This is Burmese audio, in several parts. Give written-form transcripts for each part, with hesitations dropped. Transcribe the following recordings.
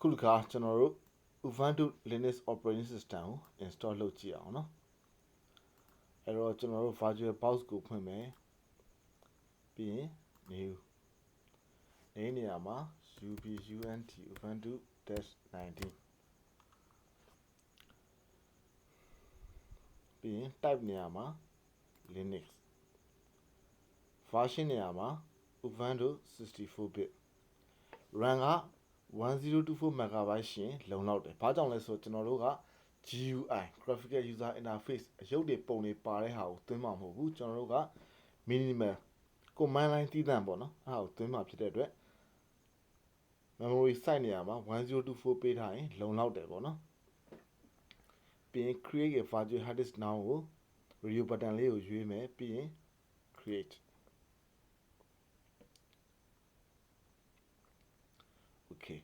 ခုတစ်ခါကျွန်တော်တို့ ubuntu linux operating system ကို install လုပ်ကြည့်အောင်เนาะအဲ့တော့ကျွန်တော်တို့ virtual box ကိုဖွင့်မယ်ပြီးရင် new နေရာမှာ ubuntu -19 ပြီးရင် type နေရာမှာ linux version နေရာမှာ ubuntu 64-bit RAM က1024 MB ရှင်လုံလောက်တယ်ဘာကြောင့်လဲဆိုတော့ကျွန်တော်တို့က GUI graphical user interface အရုပ်တွေပုံတွေပါတဲ့ဟာကိုသွင်းမှာမဟုတ်ဘူးကျွန်တော်တို့က minimal command line တည်တံ့ပေါ့နော်အဲ့ဒါကိုသွင်းမှာဖြစ်တဲ့အတွက် memory size နေရာမှာ1024ပေးထားရင်လုံလောက်တယ်ပေါ့နော်ပြီးရင် create a virtual hard disk now ကို radio button လေးကိုရွေးမယ်ပြီးရင် create okay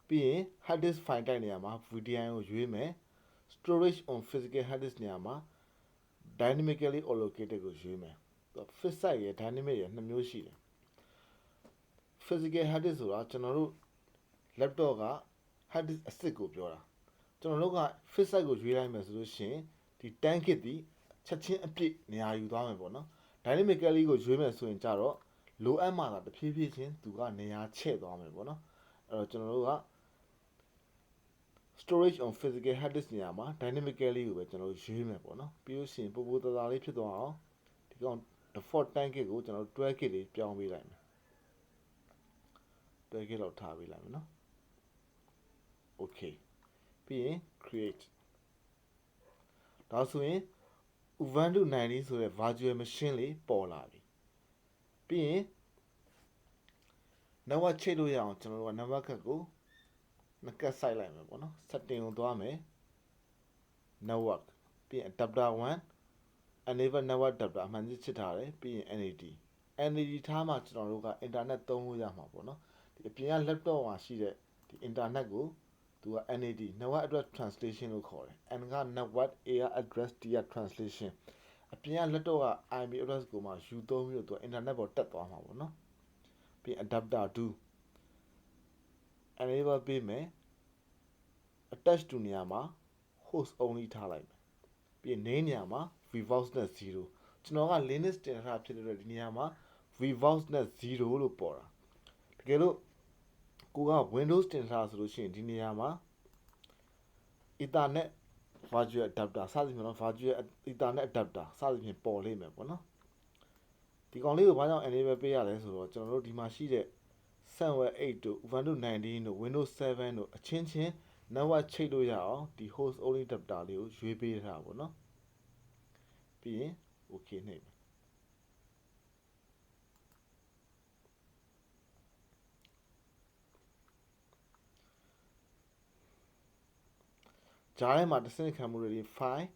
ပြီးရင် hard disk file type နေရာမှာ VDI ကိုရွေးမယ် storage on physical hard disk နေရာမှာ dynamically allocated ကိုရွေးမယ် fixed size ရယ် dynamic ရယ်နှစ်မျိုးရှိတယ် physical hard disk ဆိုတာကျွန်တော်တို့ laptop က hard disk အစစ်ကိုပြောတာကျွန်တော်တို့က fixed size ကိုရွေးလိုက်မယ်ဆိုလို့ရှိရင်ဒီ 10 GB ဒီချက်ချင်းအပြည့်နေရာယူသွားမယ်ပေါ့နော် dynamically ကိုရွေးမယ်ဆိုရင်ကြတော့လိုအပ်မှသာတဖြည်းဖြည်းချင်းသူကနေရာချဲ့သွားမယ်ပေါ့နော်အဲ့တော့ကျွန်တော်တို့က storage on physical hard disk နေရာမှာ dynamically ကိုပဲကျွန်တော်တို့ရွေးမယ်ပေါ့နော်ပြီးလို့ရှိရင်ပိုပိုတသားလေးဖြစ်သွားအောင်ဒီကောင် default 10 GB ကိုကျွန်တော်တို့ 12 GB လေးပြောင်းပေးလိုက်မယ်12 GB လောက်ထားပေးလိုက်မယ်နော် okay ပြီးရင် create ဒါဆိုရင် ubuntu 19ဆိုတဲ့ virtual machine လေးပေါ်လာပြီပြီးရင် network ချိတ်လို့ရအောင်ကျွန်တော်တို့က network ကိုနှစ်ကတ်စိုက်လိုက်မယ်ပေါ့နော် setting ကိုသွားမယ် network ပြီးရင် adapter 1 enable network adapter အမှန်ကြီးချစ်ထားတယ်ပြီးရင် NAD ထားမှကျွန်တော်တို့က internet သုံးလို့ရမှာပေါ့နော်ဒီအပြင်က laptop မှာရှိတဲ့ဒီ internet ကိုသူက NAD network address translation လို့ခေါ်တယ် N က network A က address D က translation အပြင်က laptop က IP address ကိုမှယူသုံးပြီးတော့သူက internet ပေါ်တက်သွားမှာပေါ့နော်ပြီး adapter 2 enable ပေးမယ် attach to နေရာမှာ host only ထားလိုက်မယ်ပြီးရင် name နေရာမှာ vbox net 0ကျွန်တော်က linux တင်ထားဖြစ်တဲ့အတွက်ဒီနေရာမှာ vbox net 0လို့ပေါ်တာတကယ်လို့ကိုက windows တင်ထားဆိုလို့ရှိရင်ဒီနေရာမှာ ethernet virtual adapter စသဖြင့်တော့ virtual ethernet adapter စသဖြင့်ပေါ်လိမ့်မယ်ပေါ့နော်ဒီကောင်လေးကိုဘာကြောင့် enable ပေးရလဲဆိုတော့ကျွန်တော်တို့ဒီမှာရှိတဲ့ firmware 8တို့ ubuntu 19တို့ windows 7တို့အချင်းချင်း network ချိတ်လို့ရအောင်ဒီ host only adapter လေးကိုရွေးပေးထားပါပေါ့နော်ပြီးရင် okay နှိပ်မယ်ဂျားထဲမှာတစ်စနစ်ခံမှုတွေ file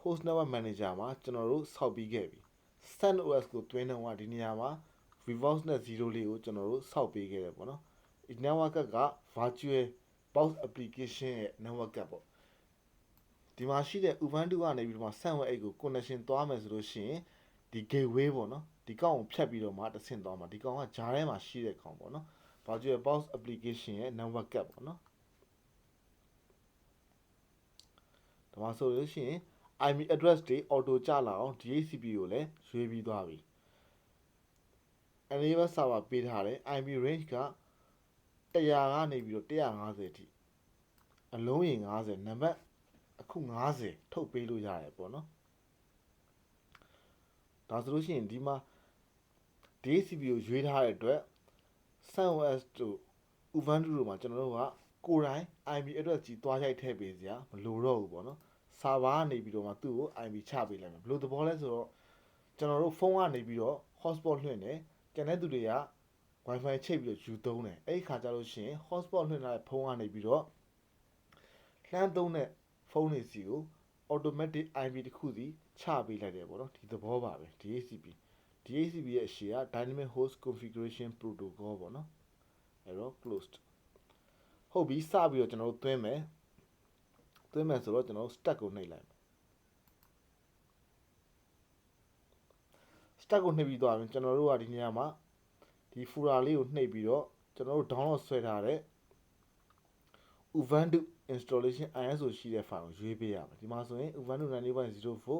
host network manager မှာကျွန်တော်တို့ဆောက်ပြီးခဲ့ပြီ CentOS ကိုတွင်းတော့ဒီနေရာမှာ vbox net 0လေးကိုကျွန်တော်တို့ဆောက်ပေးခဲ့တယ်ပေါ့နော်ဒီ network က virtual box application ရဲ့ network ပေါ့ဒီမှာရှိတဲ့ ubuntu ကနေပြီးတော့မှ firmware 8ကို connection သွားမယ်ဆိုလို့ရှိရင်ဒီ gateway ပေါ့နော်ဒီကောင်ကိုဖြတ်ပြီးတော့မှတစ်ဆင့်သွားမှာဒီကောင်ကဂျားထဲမှာရှိတဲ့ကောင်ပေါ့နော် virtual box application ရဲ့ network ပေါ့နော်ဒါမှဆိုလို့ရှိရင် IP address တွေ auto ကျလာအောင် DHCP ကိုလည်းရွေးပြီးသွားပြီ enable server ပေးထားတယ် IP range က100ကနေပြီးတော့150အထိအလုံးရေ50နံပါတ်အခု50ထုတ်ပေးလို့ရတယ်ပေါ့နော်ဒါဆိုလို့ရှိရင်ဒီမှာ DHCP ကိုရွေးထားတဲ့အတွက် CentOS တို့ ubuntu တို့မှာကျွန်တော်တို့ကကိုယ်တိုင် IP address ကြီးတွားရိုက်ထည့်ပေးစရာမလိုတော့ဘူးပေါ့နော် server ကနေပြီးတော့မှသူ့ကို IP ချပေးလိုက်မယ်ဘယ်လိုသဘောလဲဆိုတော့ကျွန်တော်တို့ဖုန်းကနေပြီးတော့ hotspot လွှင့်တယ်ကျန်တဲ့သူတွေက wifi ချိတ်ပြီးတော့ယူသုံးတယ်အဲ့ဒီခါကျလို့ရှိရင် hotspot လွှင့်ထားတဲ့ဖုန်းကနေပြီးတော့လှမ်းသုံးတဲ့ဖုန်းတွေစီကို automatic IP တစ်ခုစီချပေးလိုက်တယ်ပေါ့နော်ဒီသဘောပါပဲ DHCP ရဲ့အရှေ့က dynamic host configuration protocol ပေါ့နော်အဲ့တော့ closed ဟုတ်ပြီစပြီးတော့ကျွန်တော်တို့သွင်းမယ်ဆိုတော့ကျွန်တော်တို့ stack ကိုနှိပ်လိုက် stack ကိုနှိပ်ပြီးသွားပြီကျွန်တော်တို့ကဒီနေရာမှာဒီ folder လေးကိုနှိပ်ပြီးတော့ ကျွန်တော်တို့ download ဆွဲထားတဲ့ ubuntu installation ISO ရှိတဲ့ file ကိုရွေးပေးရမယ်ဒီမှာဆိုရင် ubuntu 19.04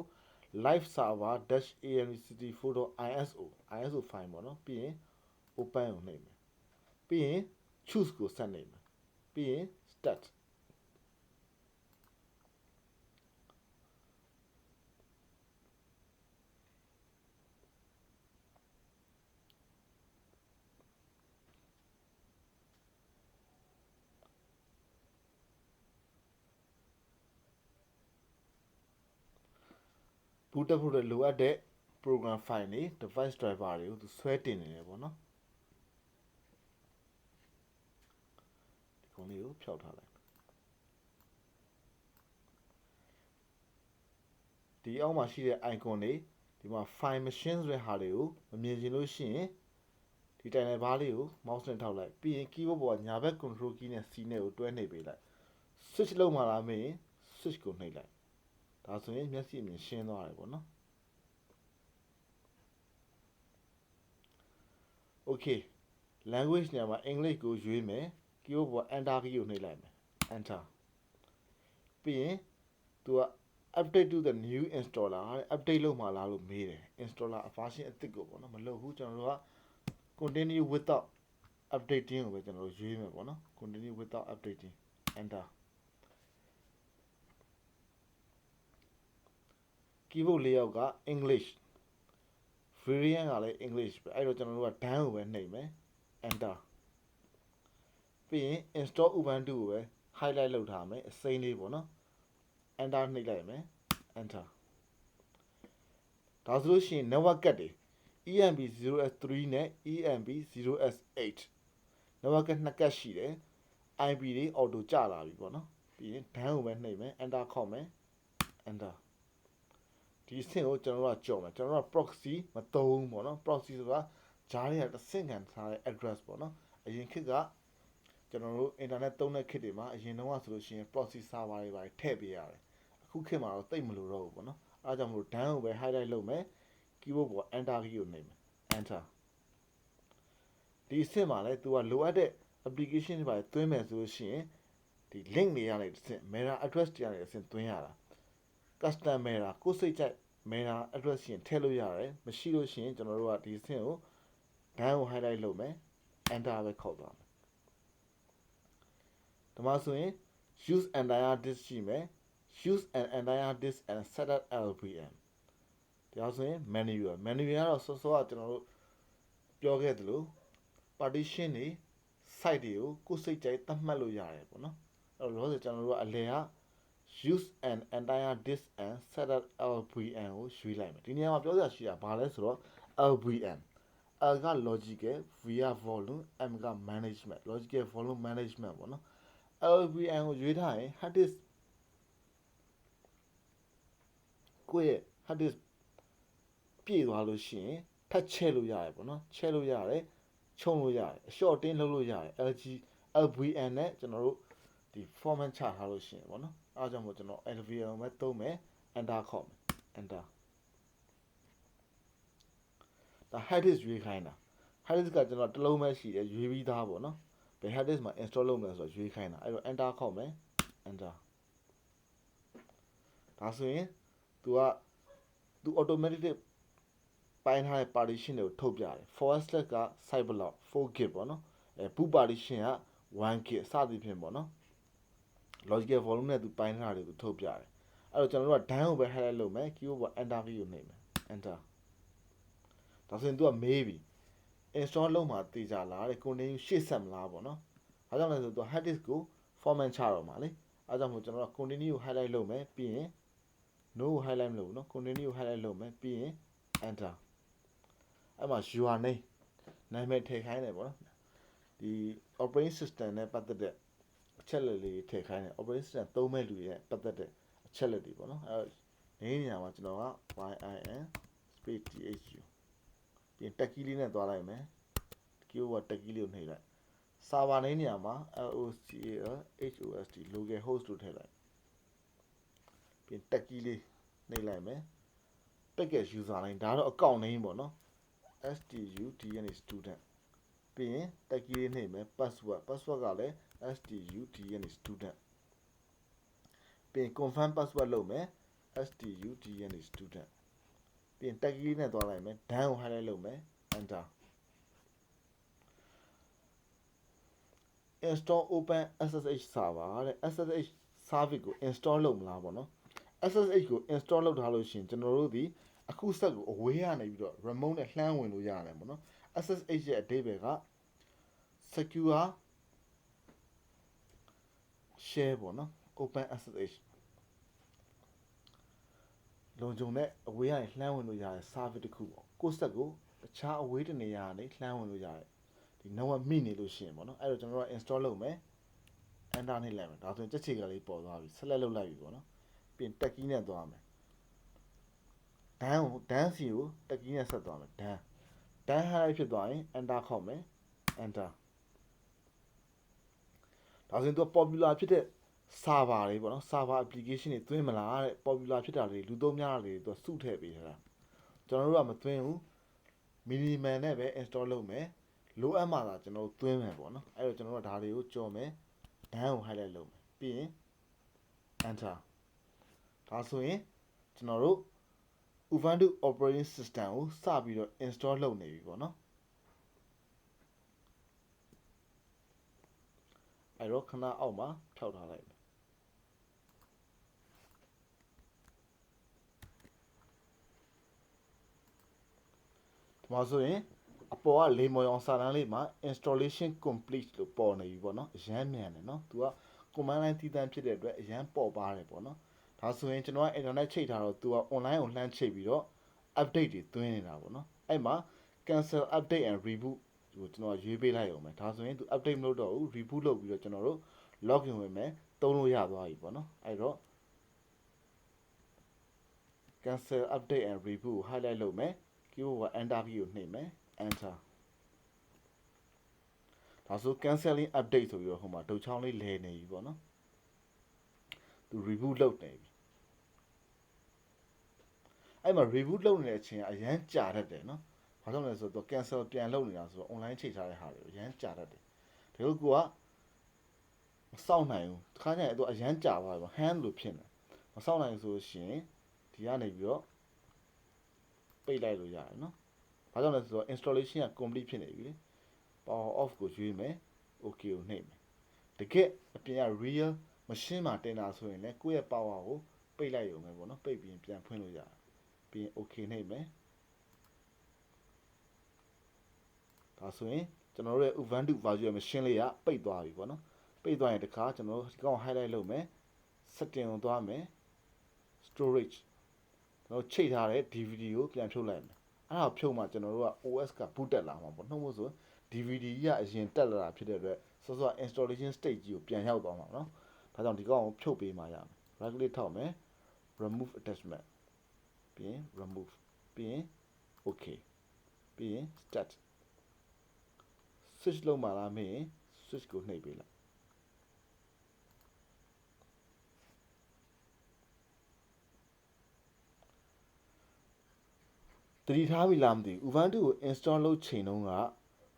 live server -amct4.iso ISO file ပေါ့နော်ပြီးရင် open ကိုနှိပ်မယ်ပြီးရင် choose ကိုဆက်နှိပ်မယ်ပြီးရင် start boot up ဖို့လိုအပ်တဲ့ program file တွေ device driver တွေကိုသူဆွဲတင်နေတယ်ပေါ့နော်ဒီကောင်လေးကိုဖျောက်ထားလိုက်ဒီအောက်မှာရှိတဲ့ icon တွေဒီမှာ file machine ဆိုတဲ့ဟာတွေကိုမမြင်ချင်လို့ရှိရင်ဒီတိုင်နယ်ဘားလေးကို mouse နဲ့ထောက်လိုက်ပြီးရင် keyboard ပေါ်ကညာဘက် control key နဲ့ C နဲ့ကိုတွဲနှိပ်ပေးလိုက် switch လုပ်မှလားမင်း switch ကိုနှိပ်လိုက်ဒါဆိုရင်မျက်စိအမြင်ရှင်းသွားတယ်ပေါ့နော် okay language နေရာမှာ English ကိုရွေးမယ် keyboard ပေါ် enter key ကိုနှိပ်လိုက်မယ် enter ပြီးရင်သူက update to the new installer update လုပ်မှလားလို့မေးတယ် installer version အသစ်ကိုပေါ့နော်မလုပ်ဘူးကျွန်တော်တို့က continue without updating ကိုပဲကျွန်တော်တို့ရွေးမယ်ပေါ့နော် continue without updating enter keyboard layout က English variant ကလည်း English ပဲအဲ့တော့ကျွန်တော်တို့က done ကိုပဲနှိပ်မယ် enter ပြီးရင် install ubuntu ကိုပဲ highlight လုပ်ထားမယ်အစိမ်းလေးပေါ့နော် enter နှိပ်လိုက်မယ် enter ဒါဆိုလို့ရှိရင် network ကတ်တွေ EMB0S3 နဲ့ EMB0S8 network ကတ်နှစ်ကတ်ရှိတယ် IP တွေ auto ကျလာပြီပေါ့နော်ပြီးရင် done ကိုပဲနှိပ်မယ် enter ခေါက်မယ် enter ဒီအဆင့်ကိုကျွန်တော်တို့ကကြော်မယ်ကျွန်တော်တို့က proxy မသုံးဘူးပေါ့နော် proxy ဆိုတာဂျားတွေကတစ်ဆင့်ခံထားတဲ့ address ပေါ့နော်အရင်ခေတ်ကကျွန်တော်တို့ internet သုံးတဲ့ခေတ်တွေမှာအရင်တုန်းကဆိုလို့ရှိရင် proxy server တွေပါထည့်ပေးရတယ်အခုခေတ်မှာတော့တိတ်မလို့တော့ဘူးပေါ့နော်အားကြောင့်မလို့ done ကိုပဲ highlight လုပ်မယ် keyboard ပေါ် enter key ကိုနှိပ်မယ် enter ဒီအဆင့်မှာလည်းသူကလိုအပ်တဲ့ application တွေပါသွင်းမယ်ဆိုလို့ရှိရင်ဒီ link တွေရတဲ့တစ်ဆင့် meta address တွေရတဲ့တစ်ဆင့်သွင်းရတာ custom meta ကိုယ်စိတ်ကြိုက် meta address ရှင်ထည့်လို့ရတယ်မရှိလို့ရှိရင်ကျွန်တော်တို့ကဒီအဆင့်ကို done ကို highlight လုပ်မယ် enter ပဲခေါက်သွားမယ်ဒီမှာဆိုရင် use entire disk ရှိမယ် use an entire disk and set up LVM ဒါဆိုရင် menu ကတော့စောစောကကျွန်တော်တို့ပြောခဲ့သလို partition တွေ site တွေကိုကိုယ်စိတ်ကြိုက်သတ်မှတ်လို့ရတယ်ပေါ့နော်အဲ့တော့လောဆယ်ကျွန်တော်တို့ကအလဲက use an entire disk and set up LVM ကိုရွေးလိုက်မယ်ဒီနေရာမှာပြောစရာရှိတာဘာလဲဆိုတော့ LVM L က logical V က volume M က management logical volume management ပေါ့နော် LVM ကိုရွေးထားရင် hard disk ကိုယ့်ရဲ့ hard disk ပြည့်သွားလို့ရှိရင်ထပ်ချဲ့လို့ရတယ်ပေါ့နော်ချဲ့လို့ရတယ်ခြုံလို့ရတယ်အလျှော့တင်းလုပ်လို့ရတယ် LVM နဲ့ကျွန်တော်တို့ဒီ format ချထားလို့ရှိရင်ပေါ့နော်အားကြောင့်မို့ကျွန်တော် LVM ပဲသုံးမယ် enter ခေါက်မယ် enter ဒါ hard disk ရွေးခိုင်းတာ hard disk ကကျွန်တော်တစ်လုံးပဲရှိတယ်ရွေးပြီးသားပေါ့နော်ဘယ် hard disk မှာ install လုပ်မလဲဆိုတော့ရွေးခိုင်းတာအဲ့တော့ enter ခေါက်မယ် enter ဒါဆိုရင် သူ automatic ပိုင်းထားတဲ့ partition တွေကိုထုတ်ပြတယ် forward slash က site block 4GB ပေါ့နော်boot partition က 1GB စသည်ဖြင့်ပေါ့နော် logical volume နဲ့သူပိုင်းထားတာတွေကိုထုတ်ပြတယ်အဲ့တော့ကျွန်တော်တို့က done ကိုပဲ highlight လုပ်မယ် keyboard ပေါ် enter key ကိုနှိပ်မယ် enter ဒါဆိုရင်သူကမေးပြီ install လုပ်မှသိကြလားတဲ့ continue ရှေ့ဆက်မလားပေါ့နော်ဘာကြောင့်လဲဆိုတော့သူ hard disk ကို format ချတော့မှာလေအဲ့ကြောင့်မို့ကျွန်တော်တို့ continue ကို highlight လုပ်မယ်ပြီးရင် no ကို highlight မလုပ်ဘူးနော် continue ကို highlight လုပ်မယ်ပြီးရင် enter အဲ့မှာ your name နာမည်ထည့်ခိုင်းတယ်ပေါ့နော်ဒီ operating system နဲ့ပတ်သက်တဲ့အချက်လက်လေးထည့်ခိုင်းတယ် operating system သုံးမဲ့လူရဲ့ပတ်သက်တဲ့အချက်လက်တွေပေါ့နော်အဲ့နေနေရာမှာကျွန်တော်က yin space thu ပြီး tag key လေးနဲ့သွားလိုက်မယ် keyword tag key လေးကိုနှိပ်လိုက် server name နေရာမှာ local host local host လို့ထည့်လိုက်ပြီး tag key လေးနှိပ်လိုက်မယ် package user name ဒါတော့ account name ပေါ့နော် student ပြီးရင်တက်ကြီးလေးနှိပ်မယ် password ကလည်း student student ပြီးရင် confirm password လုပ်မယ် student student ပြီးရင်တက်ကြီးလေးနဲ့သွားလိုက်မယ် done ကို highlight လုပ်မယ် enter install open ssh server တဲ့ ssh service ကို install လုပ်မလားပေါ့နော် ssh ကို install လုပ်ထားလို့ရှိရင်ကျွန်တော်တို့ဒီအခုဆက်ကိုအဝေးကနေပြီးတော့ remote နဲ့လှမ်းဝင်လို့ရတယ်ပေါ့နော် ssh ရဲ့အဓိပ္ပာယ်က secure share ပေါ့နော် open ssh လုံခြုံတဲ့အဝေးကနေလှမ်းဝင်လို့ရတဲ့ service တစ်ခုပေါ့ကိုယ့်ဆက်ကိုတခြားအဝေးတနေရာကနေလှမ်းဝင်လို့ရတယ်ဒီ network မိနေလို့ရှိရင်ပေါ့နော်အဲ့တော့ကျွန်တော်တို့ install လုပ်မယ် enter နှိပ်လိုက်မယ်ဒါဆိုရင်ကြက်ချေကလေးပေါ်သွားပြီ select လုပ်လိုက်ပြီပေါ့နော်ပြီးရင်တက်ကြီးနဲ့သွားမယ် done စီကိုတက်ကြီးနဲ့ဆက်သွားမယ် done highlight ဖြစ်သွားရင် enter ခေါက်မယ် enter ဒါဆိုရင်သူက popular ဖြစ်တဲ့ server တွေပေါ့နော် server application တွေသွင်းမလားတဲ့ popular ဖြစ်တာတွေလူသုံးများတာတွေသူကစုထည့်ပေးထားတာကျွန်တော်တို့ကမသွင်းဘူး minimal နဲ့ပဲ install လုပ်မယ်လိုအပ်မှသာကျွန်တော်တို့သွင်းမယ်ပေါ့နော်အဲ့တော့ကျွန်တော်တို့ကဒါတွေကိုကြော်မယ် done ကို highlight လုပ်မယ်ပြီးရင် enter ဒါဆိုရင်ကျွန်တော်တို့ ubuntu operating system ကိုစပြီးတော့ install လုပ်နေပြီပေါ့နော်အဲ့တော့ခဏအောက်မှာဖြောက်ထားလိုက်မယ်ဒီမှာဆိုရင်အပေါ်ကလေမော်ရောင်စာတန်းလေးမှာ installation complete လို့ပေါ်နေပြီပေါ့နော်အရန်မြန်တယ်နော်သူက command line တည်တံ့ဖြစ်တဲ့အတွက်အရန်ပေါ်ပါတယ်ပေါ့နော်ဒါဆိုရင်ကျွန်တော်က internet ချိတ်ထားတော့သူက online ကိုလှမ်းချိတ်ပြီးတော့ update တွေသွင်းနေတာပေါ့နော်အဲ့မှာ cancel update and reboot ကိုကျွန်တော်ရွေးပေးလိုက်အောင်မယ်ဒါဆိုရင်သူ update မလုပ်တော့ဘူး reboot လုပ်ပြီးတော့ကျွန်တော်တို့ login ဝင်မယ်သုံးလို့ရသွားပြီပေါ့နော်အဲ့တော့ cancel update and reboot ကို highlight လုပ်မယ် keyboard က enter key ကိုနှိပ်မယ် enter ဒါဆို canceling update ဆိုပြီးတော့ဟိုမှာဒုတ်ချောင်းလေးလဲနေပြီပေါ့နော်သူ reboot လုပ်နေပြီအဲ့မှာ reboot လုပ်နေတဲ့အချိန်ကအရန်ကြာတတ်တယ်နော်ဘာကြောင့်လဲဆိုတော့ cancel ပြန်လုပ်နေတာဆိုတော့ online ချိန်ထားတဲ့ဟာတွေအရန်ကြာတတ်တယ်ဒါလို့ကိုကမစောင့်နိုင်ဘူးတစ်ခါကျရင်သူအရန်ကြာသွားပြီပေါ့ hand လို့ဖြစ်နေမစောင့်နိုင်ဆိုရှင်ဒီကနေပြီးတော့ပိတ်လိုက်လို့ရတယ်နော်ဘာကြောင့်လဲဆိုတော့ installation က complete ဖြစ်နေပြီလေ power off ကိုရွေးမယ် okay ကိုနှိပ်မယ်တကယ်အပြင်က real machine မှာတင်တာဆိုရင်လည်းကိုယ့်ရဲ့ power ကိုပိတ်လိုက်ရုံပဲပေါ့နော်ပိတ်ပြီးပြန်ဖွင့်လို့ရတယ်ပြီးရင် okay နှိပ်မယ်ဒါဆိုရင်ကျွန်တော်တို့ရဲ့ ubuntu virtual machine လေးကပိတ်သွားပြီပေါ့နော်ပိတ်သွားရင်တခါကျွန်တော်တို့ဒီကောင် highlight လုပ်မယ် setting ကိုသွားမယ် storage ကျွန်တော်ချိတ်ထားတဲ့ DVD ကိုပြန်ဖြုတ်လိုက်မယ်အဲ့ဒါဖြုတ်မှကျွန်တော်တို့က OS က boot တက်လာမှာပေါ့နှုတ်မို့ဆို DVD ကြီးကအရင်တက်လာတာဖြစ်တဲ့အတွက်စောစော installation stage ကြီးကိုပြန်ရောက်သွားမှာเนาะဒါကြောင့်ဒီကောင်ကိုဖြုတ်ပေးမှရမယ် right click ထောက်မယ် remove attachment ပြီးရင် remove ပြီးရင် okay ပြီးရင် start switch လုပ်မှလားမင်း switch ကိုနှိပ်ပေးလိုက်တတိထားပြီလားမသိဘူး ubuntu ကို install လုပ်ချိန်တုန်းက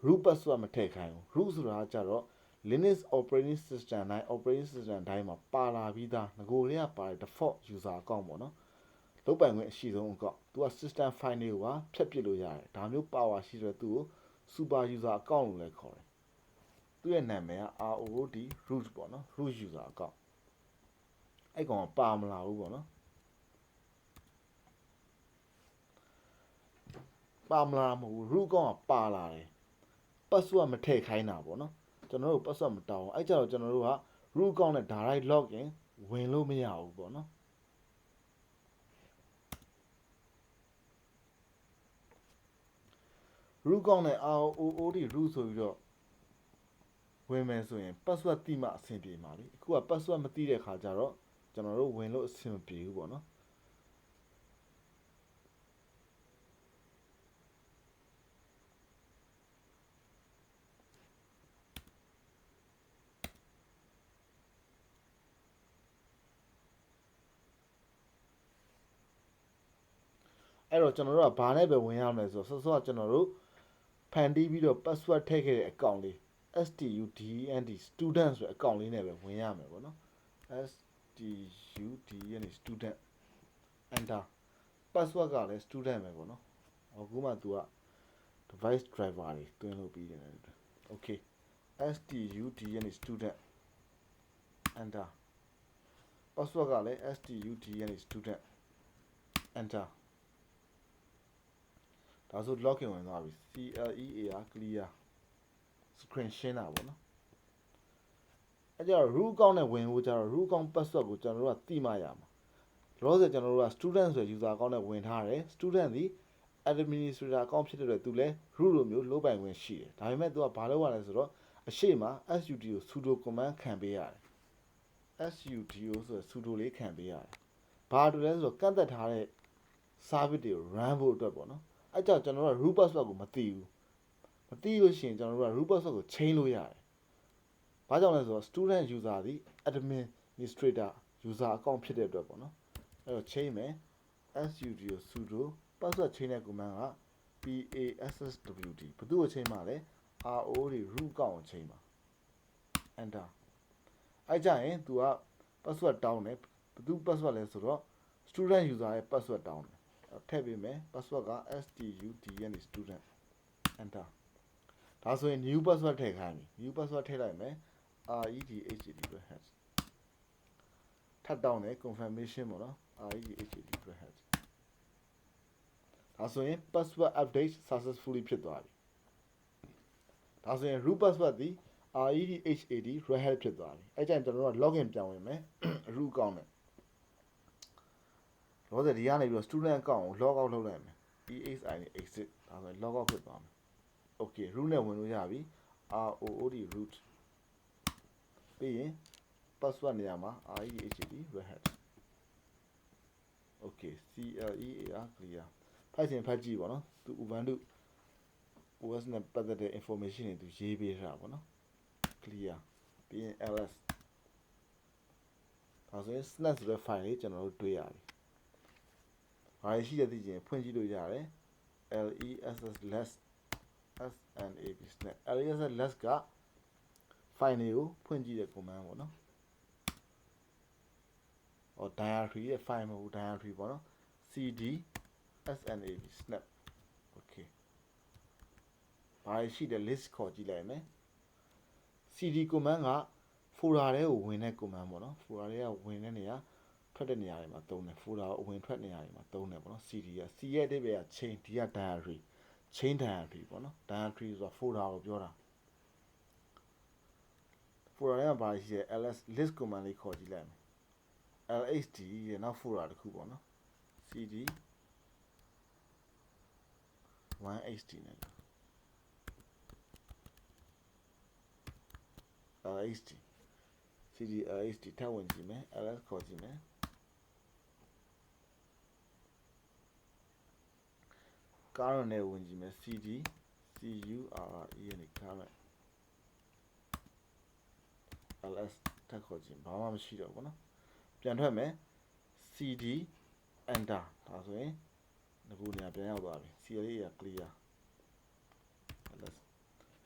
root password မထည့်ခိုင်းဘူး root ဆိုတာကကြတော့ linux operating system တိုင်း operating system တိုင်းမှာပါလာပြီးသားငကိုတွေကပါတဲ့ default user account ပေါ့နော်လုပ်ပိုင်ခွင့်အရှိဆုံး account သူက system file တွေကိုပါဖျက်ပစ်လို့ရတယ်ဒါမျိုး power ရှိတဲ့သူကို super user account လို့လည်းခေါ်တယ်သူ့ရဲ့နာမည်က root root ပေါ့နော် root user account အဲ့ကောင်ကပါမလာဘူးပေါ့နော်ပါမလာမဟုတ်ဘူး root ကောင်ကပါလာတယ် password မထည့်ခိုင်းတာပေါ့နော်ကျွန်တော်တို့ password မတောင်းအဲ့ကြတော့ကျွန်တော်တို့က root ကောင်နဲ့ direct login ဝင်လို့မရဘူးပေါ့နော်root ကောင်နဲ့ root ဆိုပြီးတော့ဝင်မယ်ဆိုရင် password တိမှအဆင်ပြေမှာလေအခုက password မသိတဲ့ခါကျတော့ကျွန်တော်တို့ဝင်လို့အဆင်မပြေဘူးပေါ့နော်အဲ့တော့ကျွန်တော်တို့ကဘာနဲ့ပဲဝင်ရမလဲဆိုတော့စောစောကကျွန်တော်တို့ ဖန်တီးပြီးတော့ password ထည့်ခဲ့တဲ့အကောင့်လေး student student ဆိုတဲ့အကောင့်လေးနဲ့ပဲဝင်ရမယ်ပေါ့နော် student student enter password ကလည်း student ပဲပေါ့နော်အခုမှ तू က device driver တွေတွင်းလို့ပြီးတယ် okay student student enter password ကလည်း student student enter ဒါဆို login ဝင်သွားပြီ clear clear screen ရှင်းတာပေါ့နော်အဲကြတော့ root account နဲ့ဝင်ဖို့ကြတော့ root account password ကိုကျွန်တော်တို့ကသိမှရမှာလောဆယ်ကျွန်တော်တို့က student ဆိုတဲ့ user account နဲ့ဝင်ထားတယ် student ဒီ administrator account ဖြစ်တဲ့အတွက်သူလည်း root လိုမျိုးလုပ်ပိုင်ခွင့်ရှိတယ်ဒါပေမဲ့သူကဘာလုပ်ရလဲဆိုတော့အရှိမ sudo ကို sudo command ခံပေးရတယ် sudo ဆိုတဲ့ sudo လေးခံပေးရတယ်ဘာလို့လဲဆိုတော့ကန့်သက်ထားတဲ့ service တွေကို run ဖို့အတွက်ပေါ့နော်အဲကြောင့်ကျွန်တော်တို့က root password ကိုမသိဘူးမသိလို့ရှိရင်ကျွန်တော်တို့က root password ကို change လို့ရတယ်ဘာကြောင့်လဲဆိုတော့ student user ဒီ administrator user account ဖြစ်တဲ့အတွက်ပေါ့နော်အဲ့တော့ change မယ် sudo password change တဲ့ command က passwd ဘယ်သူ့ကို change မှာလဲ root account ကို change မှာ enter အဲ့ကြရင် तू က password တောင်းတယ်ဘယ်သူ password လဲဆိုတော့ student user ရဲ့ password တောင်းတယ်ထည့်ပေးမယ် password က student student enter ဒါဆိုရင် new password ထည့်ခိုင်းပြီ new password ထည့်လိုက်မယ် redhad ထပ်တောင်းတယ် confirmation ပေါ့နော် redhad ဒါဆိုရင် password update successfully ဖြစ်သွားပြီဒါဆိုရင် root password ဒီ redhad ဖြစ်သွားပြီအဲ့ကြရင်ကျွန်တော်တို့က login ပြန်ဝင်မယ် root account နဲ့လောဆယ်ဒီကနေပြီးတော့ student account ကို log out လုပ်လိုက်မယ် exit ဒါဆိုရင် log out ဖြစ်သွားမယ် okay root နဲ့ဝင်လို့ရပြီ root ပြီးရင် password နေရာမှာ redhad okay clear clear ဖိုက်စင်ဖတ်ကြည့်ပေါ့နော်သူ ubuntu OS နဲ့ပတ်သက်တဲ့ information တွေသူရေးပေးထားတာပေါ့နော် clear ပြီးရင် ls ဒါဆိုရင် snap ဆိုတဲ့ file လေးကျွန်တော်တို့တွေ့ရပြီဘာရှိတဲ့သိချင်ဖွင့်ကြည့်လို့ရတယ် less snap less က file တွေကိုဖွင့်ကြည့်တဲ့ command ပေါ့နော်diary ရဲ့ file မဟုတ် diary ပေါ့နော် cd snap okay ဘာရှိတဲ့ list ခေါ်ကြည့်လိုက်မယ် cd command က folder တွေကိုဝင်တဲ့ command ပေါ့နော် folder တွေကဝင်တဲ့နေရာထွက်တဲ့နေရာတွေမှာသုံးတယ် folder ကိုဝင်ထွက်နေရာတွေမှာသုံးတယ်ပေါ့နော် cd က c ရဲ့အဓိပ္ပာယ်က chain d က diary chain diary ပေါ့နော် diary ဆိုတာ folder ကိုပြောတာ folder တွေကဘာရှိလဲ ls list command လေးခေါ်ကြည့်လိုက်မယ် lhd ရဲ့နောက် folder တစ်ခုပေါ့နော် cd 1hd နဲ့ lhd cd lhd ထပ်ဝင်ကြည့်မယ် ls ခေါ်ကြည့်မယ်current နဲ့ဝင်ကြည့်မယ် cd current နဲ့ current ls ထပ်ခေါ်ကြည့်ဘာမှမရှိတော့ဘူးเนาะပြန်ထွက်မယ် cd enter ဒါဆိုရင်ငါနေရာပြန်ရောက်သွားပြီ cl လေးက clear ls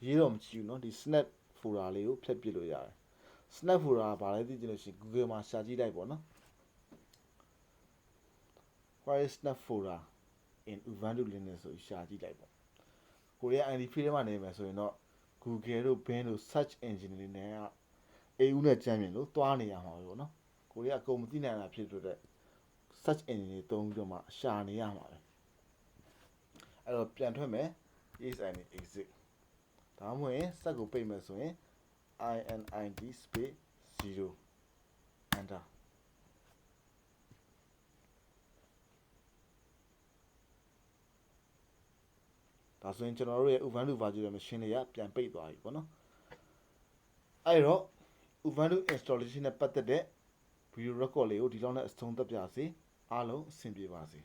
ရေးတော့မကြည့်ဘူးเนาะဒီ snap folder လေးကိုဖျက်ပစ်လို့ရတယ် snap folder ကဘာလဲသိကြလို့ရှိရင် Google မှာရှာကြည့်လိုက်ပေါ့เนาะ where is snap folder in ubuntu linux ဆိုရှာကြည့်လိုက်ပေါ့ကိုရီးယား id field ထဲမှာနေမယ်ဆိုရင်တော့ Google တို့ Bing တို့ search engine တွေနဲ့ကAU နဲ့ကြမ်းပြင်လို့တွားနေရမှာပဲပေါ့နော်ကိုရီးယားအကုန်မသိနိုင်တာဖြစ်တဲ့ search engine တွေတုံးပြီးတော့မှရှာနေရမှာပဲအဲ့တော့ပြန်ထွက်မယ် exit ဒါမှမဟုတ်ရင်စက်ကိုပိတ်မယ်ဆိုရင် inid space 0 enter ဒါဆိုရင်ကျွန်တော်တို့ရဲ့ ubuntu virtual machine တွေကပြန်ပိတ်သွားပြီပေါ့နော်အဲ့တော့ ubuntu installation နဲ့ပတ်သက်တဲ့ video record လေးကိုဒီလောက်နဲ့အဆုံးသတ်ပြစေအားလုံးအဆင်ပြေပါစေ